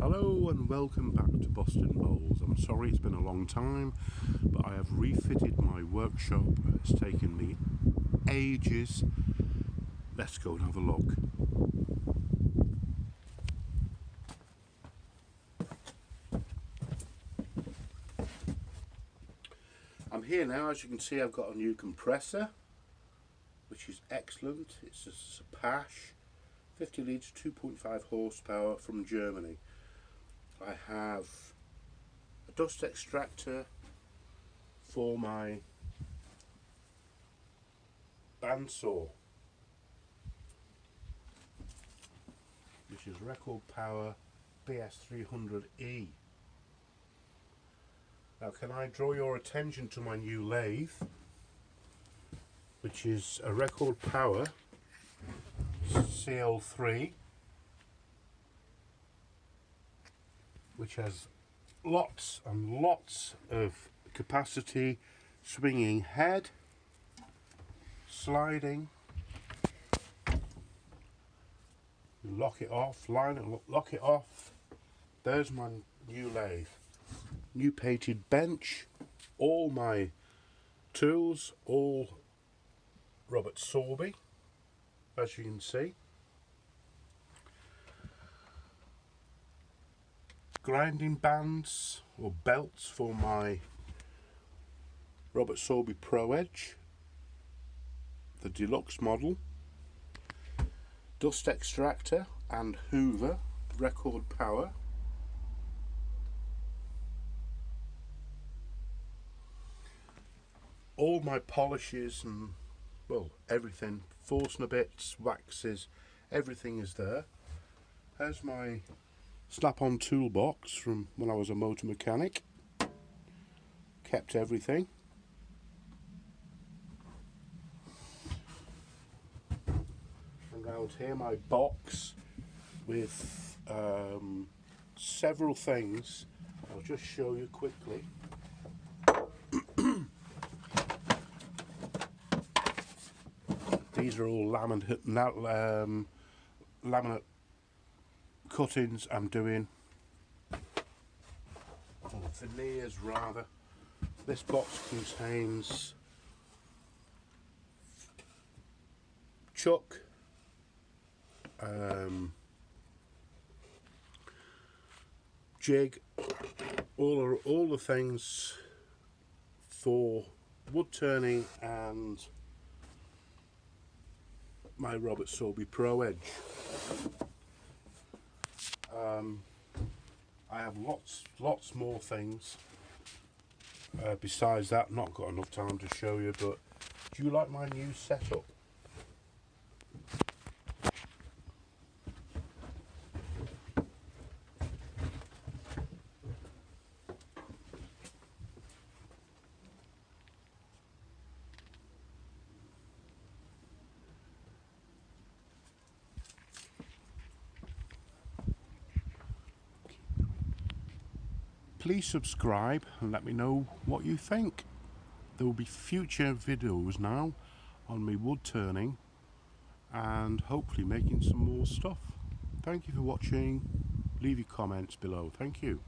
Hello and welcome back to Boston Bowls. I'm sorry it's been a long time, but I have refitted my workshop. It's taken me ages. Let's go and have a look. I'm here now. As you can see, I've got a new compressor, which is excellent. It's a Pash 50 litres 2.5 horsepower from Germany. I have a dust extractor for my bandsaw, which is record power BS300E. Now, can I draw your attention to my new lathe, which is a record power CL3, which has lots and lots of capacity, swinging head, sliding, you lock it off, line it, lock it off. There's my new lathe, new painted bench, all my tools, all Robert Sorby, as you can see. Grinding bands or belts for my Robert Sorby Pro Edge, the deluxe model. Dust extractor and hoover, record power. All my polishes and, well, everything, Forstner bits, waxes, everything is there. Here's my snap-on toolbox from when I was a motor mechanic. Kept everything. And around here my box with several things. I'll just show you quickly. These are all laminate cuttings I'm doing, or veneers rather. This box contains chuck, jig, all the things for wood turning and my Robert Sorby Pro Edge. I have lots more things besides that. Not got enough time to show you, but do you like my new setup? Please subscribe and let me know what you think. There will be future videos now on me wood turning and hopefully making some more stuff. Thank you for watching. Leave your comments below. Thank you.